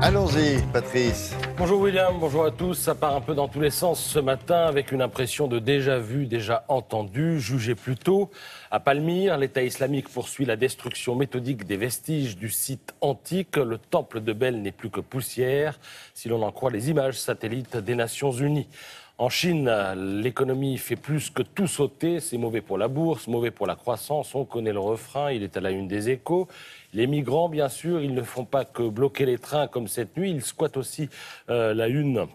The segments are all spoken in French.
Allons-y, Patrice. Bonjour William, bonjour à tous. Ça part un peu dans tous les sens ce matin avec une impression de déjà vu, déjà entendu. Jugé plus tôt, à Palmyre, l'État islamique poursuit la destruction méthodique des vestiges du site antique. Le temple de Bel n'est plus que poussière, si l'on en croit les images satellites des Nations Unies. En Chine, l'économie fait plus que tout sauter. C'est mauvais pour la bourse, mauvais pour la croissance. On connaît le refrain, il est à la une des Échos. Les migrants, bien sûr, ils ne font pas que bloquer les trains comme cette nuit. Ils squattent aussi la une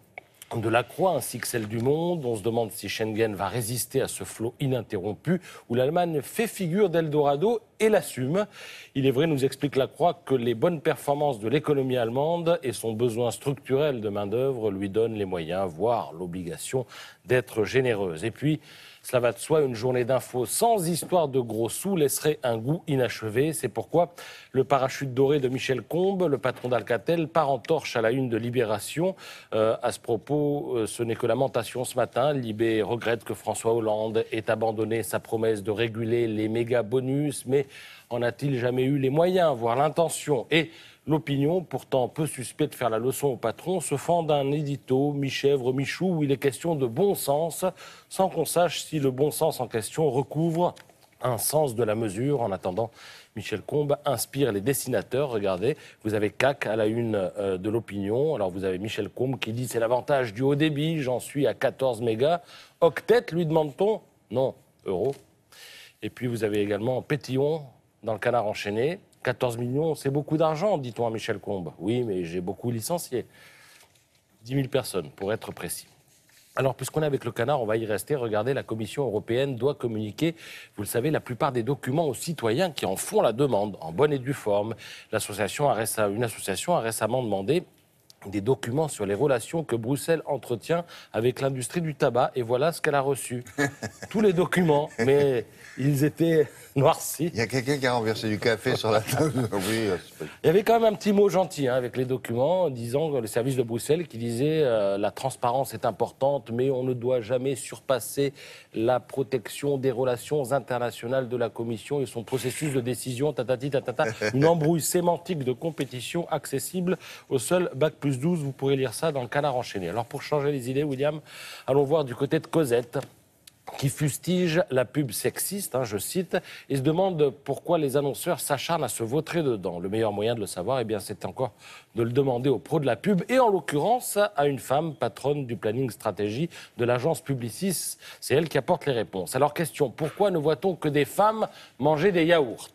de la Croix ainsi que celle du Monde. On se demande si Schengen va résister à ce flot ininterrompu où l'Allemagne fait figure d'Eldorado et l'assume. Il est vrai, nous explique la Croix, que les bonnes performances de l'économie allemande et son besoin structurel de main-d'œuvre lui donnent les moyens, voire l'obligation d'être généreuse. Et puis, cela va de soi, une journée d'infos sans histoire de gros sous laisserait un goût inachevé. C'est pourquoi le parachute doré de Michel Combes, le patron d'Alcatel, part en torche à la une de Libération. À ce propos, ce n'est que lamentation ce matin. Libé regrette que François Hollande ait abandonné sa promesse de réguler les méga bonus, mais en a-t-il jamais eu les moyens, voire l'intention ? Et l'opinion, pourtant peu suspect de faire la leçon au patron, se fend d'un édito Michèvre-Michou où il est question de bon sens, sans qu'on sache si le bon sens en question recouvre un sens de la mesure. En attendant, Michel Combes inspire les dessinateurs. Regardez, vous avez CAC à la une de l'opinion. Alors vous avez Michel Combes qui dit « c'est l'avantage du haut débit, j'en suis à 14 mégas ». Octet, lui demande-t-on ? Non, euros. Et puis vous avez également Pétillon dans le Canard enchaîné. 14 millions, c'est beaucoup d'argent, dit-on à Michel Combes. Oui, mais j'ai beaucoup licencié. 10 000 personnes, pour être précis. Alors, puisqu'on est avec le Canard, on va y rester. Regardez, la Commission européenne doit communiquer, vous le savez, la plupart des documents aux citoyens qui en font la demande, en bonne et due forme. Une association a récemment demandé des documents sur les relations que Bruxelles entretient avec l'industrie du tabac. Et voilà ce qu'elle a reçu. Tous les documents, mais ils étaient noircis. Il y a quelqu'un qui a renversé du café sur la table. Oui, il y avait quand même un petit mot gentil avec les documents, disant le service de Bruxelles qui disait la transparence est importante, mais on ne doit jamais surpasser la protection des relations internationales de la Commission et son processus de décision, une embrouille sémantique de compétition accessible au seul Bac+12. Vous pourrez lire ça dans le Canard enchaîné. Alors pour changer les idées, William, allons voir du côté de Cosette, qui fustige la pub sexiste, je cite, et se demande pourquoi les annonceurs s'acharnent à se vautrer dedans. Le meilleur moyen de le savoir, c'est encore de le demander aux pros de la pub, et en l'occurrence à une femme, patronne du planning stratégie de l'agence Publicis. C'est elle qui apporte les réponses. Alors question, pourquoi ne voit-on que des femmes manger des yaourts ?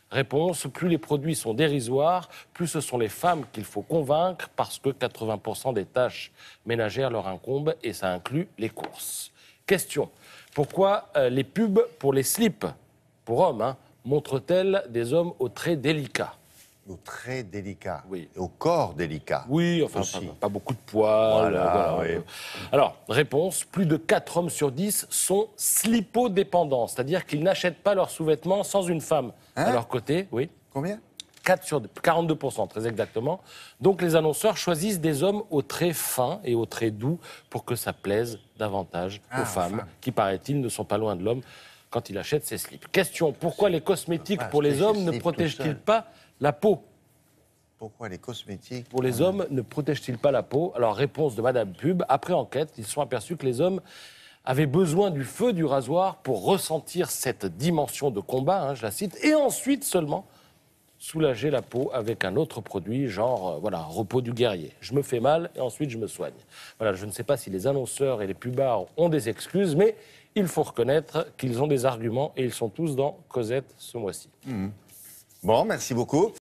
Réponse, plus les produits sont dérisoires, plus ce sont les femmes qu'il faut convaincre, parce que 80% des tâches ménagères leur incombent, et ça inclut les courses. Question, pourquoi les pubs pour les slips, pour hommes, montrent-elles des hommes aux traits délicats ? Aux traits délicats. Oui. Au corps délicat. Oui, enfin, pas beaucoup de poils. Voilà, oui. Alors, réponse, plus de 4 hommes sur 10 sont slipodépendants, c'est-à-dire qu'ils n'achètent pas leurs sous-vêtements sans une femme à leur côté. Oui. Combien ? 42%, très exactement. Donc les annonceurs choisissent des hommes aux traits fins et aux traits doux pour que ça plaise davantage aux femmes, qui, paraît-il, ne sont pas loin de l'homme quand il achète ses slips. Question, pourquoi les cosmétiques pour les hommes ne protègent-ils pas la peau ? Pourquoi les cosmétiques pour les hommes ne protègent-ils pas la peau ? Alors, réponse de Madame Pub. Après enquête, ils se sont aperçus que les hommes avaient besoin du feu du rasoir pour ressentir cette dimension de combat, je la cite, et ensuite seulement soulager la peau avec un autre produit, genre, repos du guerrier. Je me fais mal et ensuite je me soigne. Voilà, je ne sais pas si les annonceurs et les pubards ont des excuses, mais il faut reconnaître qu'ils ont des arguments et ils sont tous dans Cosette ce mois-ci. Bon, merci beaucoup.